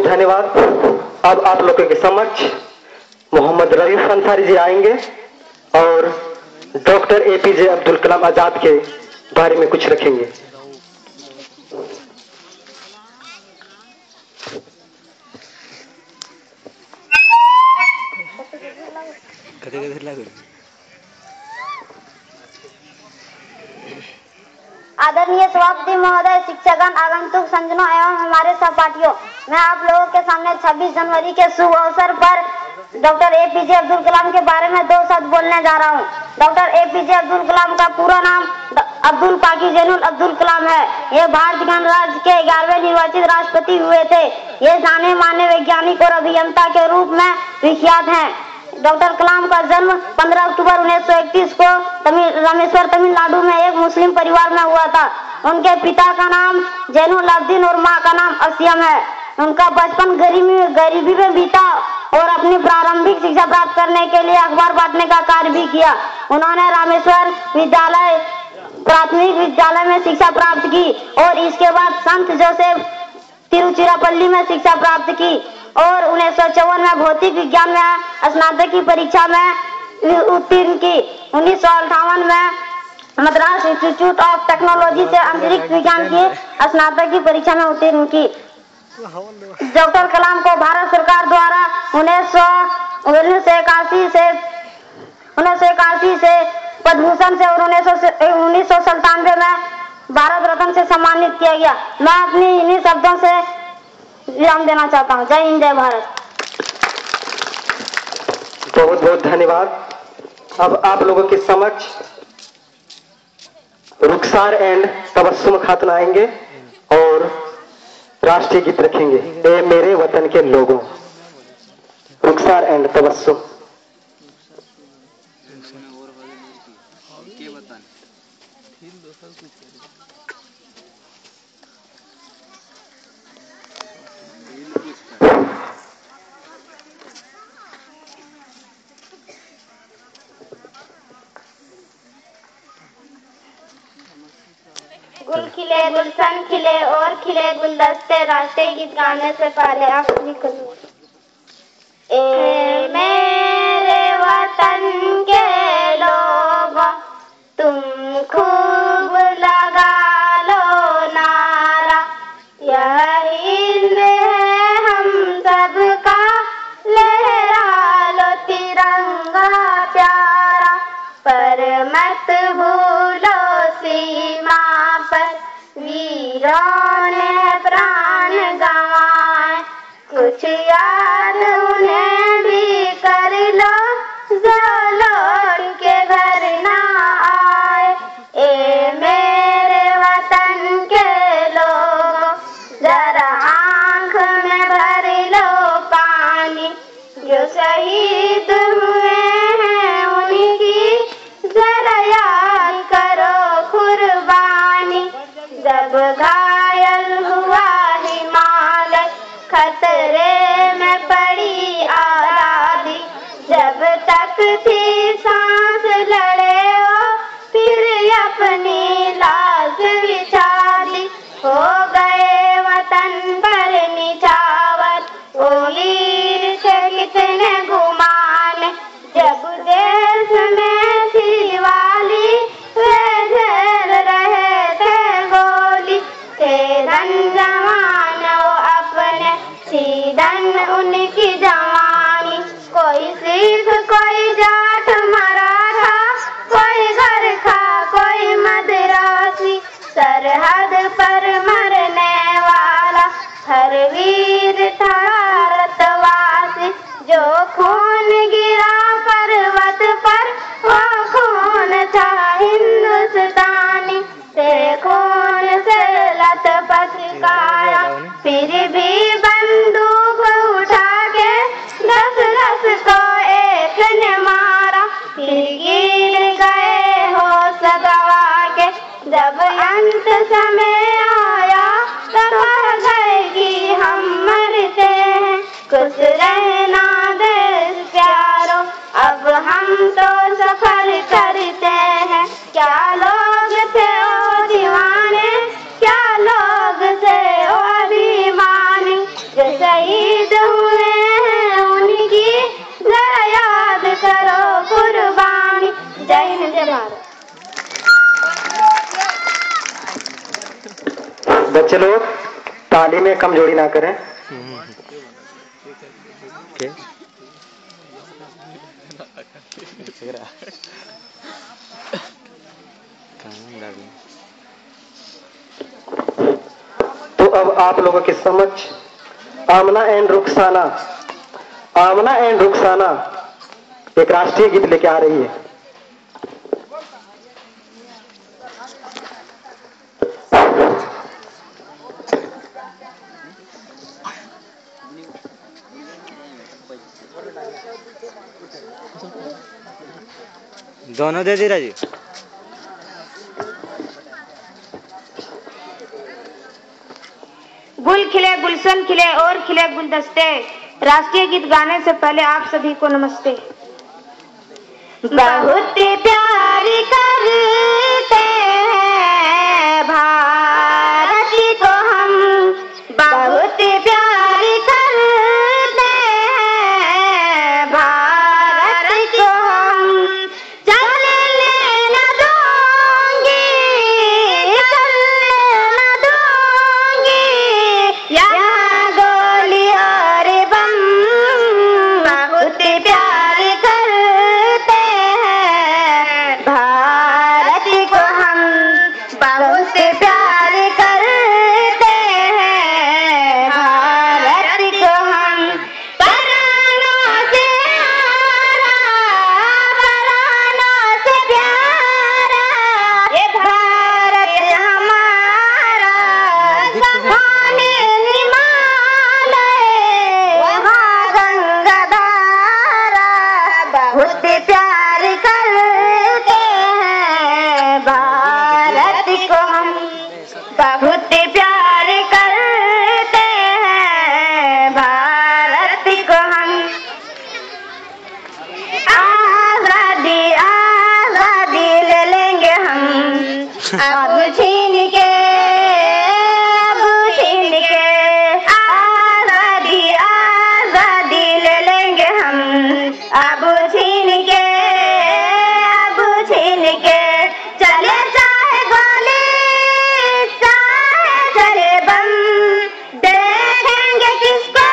बहुत धन्यवाद। अब आप लोगों के समक्ष मोहम्मद रईस अंसारी जी आएंगे और डॉक्टर एपीजे अब्दुल कलाम आजाद के बारे में कुछ रखेंगे। आदरणीय सभापति महोदय, शिक्षकगण, आगंतुक संजनों एवं हमारे सहपाठियों, मैं आप लोगों के सामने 26 जनवरी के शुभ अवसर पर डॉक्टर एपीजे अब्दुल कलाम के बारे में 2 शब्द बोलने जा रहा हूँ। डॉक्टर एपीजे अब्दुल कलाम का पूरा नाम अब्दुल पाकी जैनुल अब्दुल कलाम है। ये भारत गणराज्य के 11वें निर्वाचित राष्ट्रपति हुए थे। ये जाने माने वैज्ञानिक और अभियंता के रूप में विख्यात हैं। डॉक्टर कलाम का जन्म 15 अक्टूबर 1931 को रामेश्वर तमिलनाडु में एक मुस्लिम परिवार में हुआ था। उनके पिता का नाम जैनुल अब्दीन और मां का नाम असियम है। उनका बचपन गरीबी में बीता और अपनी प्रारंभिक शिक्षा प्राप्त करने के लिए अखबार बांटने का कार्य भी किया। उन्होंने रामेश्वर प्राथमिक विद्यालय में शिक्षा प्राप्त की और इसके बाद संत जोसेफ तिरुचिरापल्ली में शिक्षा प्राप्त की और 1954 में भौतिक विज्ञान में स्नातक की परीक्षा में उत्तीर्ण की। 1958 में मद्रास इंस्टीट्यूट ऑफ टेक्नोलॉजी से अंतरिक्ष विज्ञान की स्नातक की परीक्षा में उत्तीर्ण की। डॉक्टर कलाम को भारत सरकार द्वारा 1981 से पद्म भूषण से और 1997 में भारत रत्न से सम्मानित किया गया। मैं अपनी इन्हीं शब्दों से विराम देना चाहता हूँ। जय हिंद, जय भारत। बहुत बहुत धन्यवाद। अब आप लोगों के समक्ष रुखसार एंड तबस्सुम खातून आएंगे और राष्ट्रीय गीत रखेंगे। ए मेरे वतन के लोगों, रुखसार एंड तबस्सुम। गुल खिले, गुलशन खिले और खिले गुलदस्ते, राष्ट्रीय गीत गाने से पहले आप सभी को ए मेरे वतन के लोगों, तुम खूब लगा लो नारा, यह हिंद है हम सबका, लहरा लो तिरंगा प्यारा, पर मत भूलो सीमा पर वीरों ने प्राण गंवाए, कुछ याद उन्हें भी कर लो जो लौट के घर ना आए। ए मेरे वतन के लोगों, जरा आंख में भर लो पानी, जो शहीद हुए हैं उनकी जरा याद करो कुर्बानी। जब घायल हुआ हिमालय, खतरे में पड़ी आजादी, जब तक थी सांस लड़े हो फिर अपनी लाश बिछाली, हो गए वतन पर निछावर, ओ वीर से कितने गुमान, जब देश में थी वाली वे झेल रहे थे गोली, थे धन जवान वो अपने, थी धन उनकी जवानी। कोई सिख, कोई जाट मराठा, कोई गरखा, कोई मद्रासी, सरहद पर मरने वाला हर वीर था भारतवासी। जो खून गिरा पर्वत पर वो खून था हिंदुस्तानी, से खून से लथपथ काया, फिर भी बंदूक उठा के 10-10 को एक ने मारा, फिर गिर गए होश गवा के, जब अंत समय आया तब गए कि हम मरते हैं, खुश रहना देश प्यारो, अब हम तो सफर करते हैं। क्या लोग थे ओ दीवाने, क्या लोग थे ओ अभिमानी, जो शहीद बच्चे लोग ताली में कमजोरी ना करें। तो अब आप लोगों के समक्ष आमना एंड रुखसाना एक राष्ट्रीय गीत लेके आ रही है। दोनों दे दी राजी। गुल खिले गुलशन खिले और खिले गुलदस्ते। राष्ट्रीय गीत गाने से पहले आप सभी को नमस्ते। बहुत प्यार करते हैं भारत को हम, बहुत प्यार करते हैं भारत को हम। चलने न दूंगी, चलने न दूंगी यहाँ गोली और बम। बहुत प्यार करते हैं भारत को हम, बहुत प्यार करते हैं भारत को हम। प्राणों से प्यारा ये भारत हमारा। होने हिमालय वहाँ गंगाधारा। बहुत प्यार करते हैं भारत को हम, बहुत प्यार करते हैं भारत को हम। आजादी आजादी ले लेंगे हम, अब छीन के, अब छीन के। आजादी आजादी ले लेंगे हम, अब छीन के, अब छीन के। चले चाहे गोली चाहे चले बम, देखेंगे किसको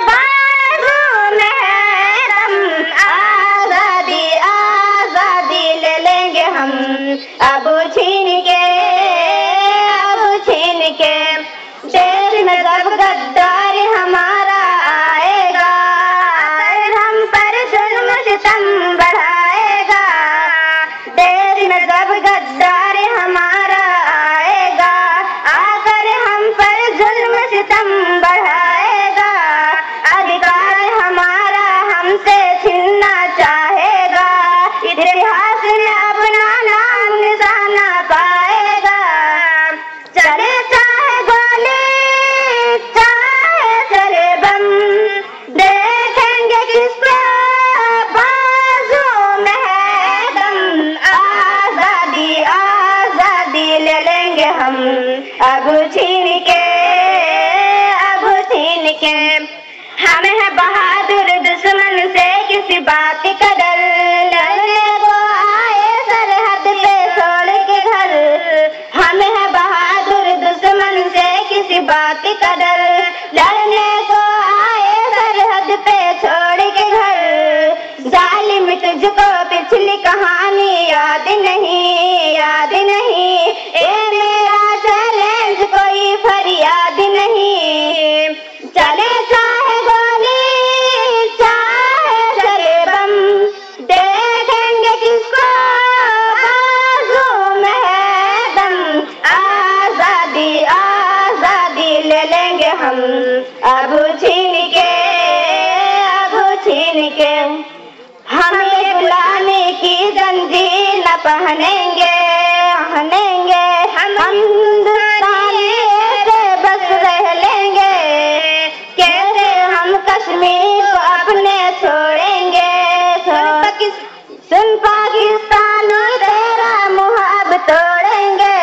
बाजू में है दम। आजादी आजादी ले लेंगे हम, अब छीन के, अब छीन के। देश में जब गद्दारी हमारा आएगा, हम पर जुल्म सितम बढ़ाएगा। देश में जब गद्दारी हमारा आएगा, आकर हम पर जुल्म सितम बढ़ाएगा। अधिकार हमारा हमसे छीनना चाहेगा, इतिहास में अपना नाम निशाना पाएगा। चले चाहे गोली चाहे चले बम, देखेंगे किसको बाजू में है दम। आजादी आजादी ले लेंगे हम, अब छीन के, अब छीन के। हम है बहादुर दुश्मन से किसी बात का डर, लड़ने को आए सरहद पे छोड़ के घर। हम है बहादुर दुश्मन से किसी बात का डर, लड़ने को आए सरहद पे छोड़ के घर। जालिम तुझको पिछली कहानी याद नहीं, याद नहीं। ए मेरा चैलेंज कोई फरियाद नहीं। चले चाहे गोली चाहे चले बम, देखेंगे किसको बाजू में है दम। आजादी आजादी ले लेंगे हम, अब छीन के, अब छीन के। हमें गुलामी की जंजीर न पहनेंगे, पहनेंगे। हम हिंदुस्तानी से बस रह लेंगे, कैसे हम कश्मीर को अपने छोड़ेंगे। सुन पाकिस्तान तेरा मुँह अब तोड़ेंगे।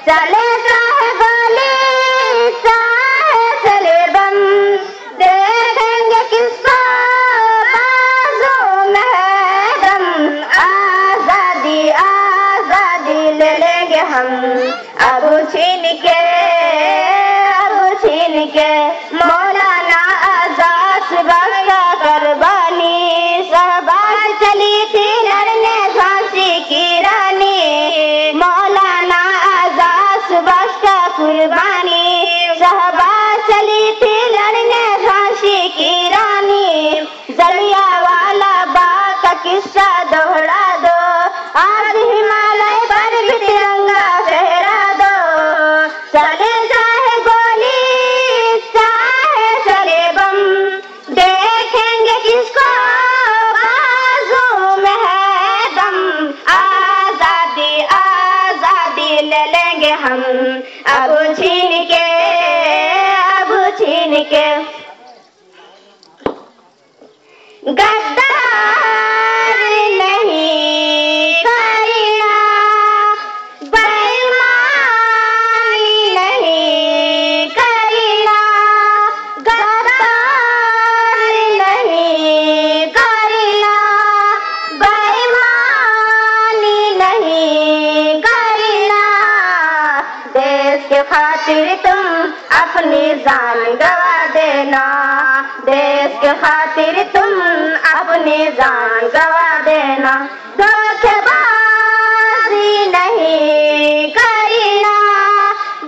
चले चाहे गोली चाहे चले बम, देखेंगे किसको बाजू में है दम। आजादी आजादी ले लेंगे हम, अब के मौलाना आजाद बख्श का कुर्बानी, शहबाज चली थी लड़ने झांसी की रानी, मौलाना आजाद बख्श का कुर्बानी, शहबाज चली थी लड़ने झांसी की रानी, जलियांवाला बाग का किस्सा दोहरा दो, आज हिमालय पर भी तिरंगा फहरा दो, चले जाए गोली चाहे चले बम, देखेंगे किसको बाजू में है दम, आजादी आजादी ले लेंगे हम अब छीन के, अब छीन के। गद्दार नहीं करना, बेईमानी नहीं करना, गद्दार नहीं करना, बेईमानी नहीं करना, देश के खातिर तुम अपनी जान गवा देना, देश के खातिर तुम अपनी जान गवा देना, धोखेबाजी नहीं करना,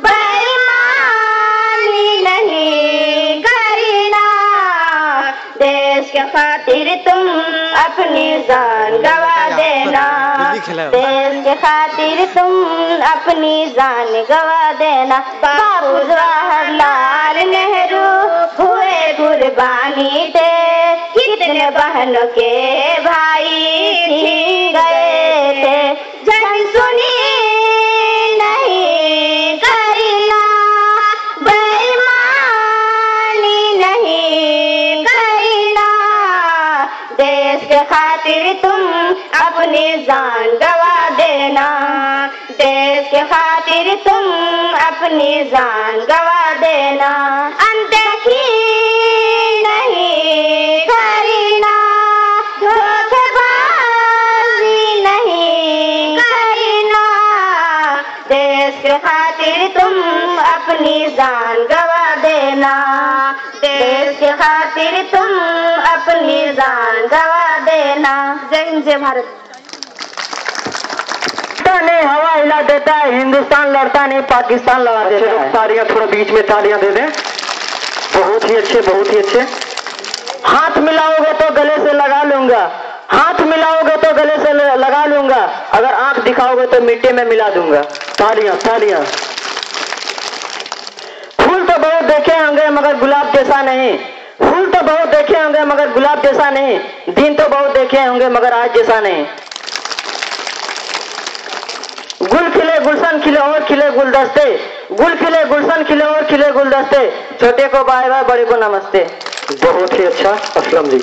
बेईमानी नहीं करना, देश के खातिर तुम अपनी जान गवा देना, देश के खातिर तुम अपनी जान गवा देना। बाबू जवाहरलाल नेहरू हुए कुर्बानी थे, कितने बहनों के भाई गए थे, जन सुनी नहीं करना, बेईमानी नहीं करना, देश के खातिर तुम अपनी जान गवा देना, देश के खातिर तुम अपनी जान गवा देना, अनदेखी नहीं करना, धोखेबाजी नहीं करना, देश के खातिर तुम अपनी जान गवा देना, देश के खातिर तुम अपनी जान गवा देना। जय हिंद जय भारत। नहीं हवा हिला देता है, हिंदुस्तान लड़ता नहीं पाकिस्तान लड़ा देता है। तालियां थोड़ा बीच में तालियां दे दें। बहुत ही अच्छे, बहुत ही अच्छे। हाथ मिलाओगे तो गले से लगा लूंगा, हाथ मिलाओगे तो गले से लगा लूंगा, अगर आंख दिखाओगे तो मिट्टी में मिला दूंगा। तालियां तालियां। फूल तो बहुत देखे होंगे मगर गुलाब जैसा नहीं, फूल तो बहुत देखे होंगे मगर गुलाब जैसा नहीं, दिन तो बहुत देखे होंगे मगर आज जैसा नहीं। गुल खिले गुलशन खिले और खिले गुलदस्ते, गुल खिले गुलशन खिले और खिले गुलदस्ते, छोटे को बाय बाय बड़े को नमस्ते। बहुत ही अच्छा असलम जी।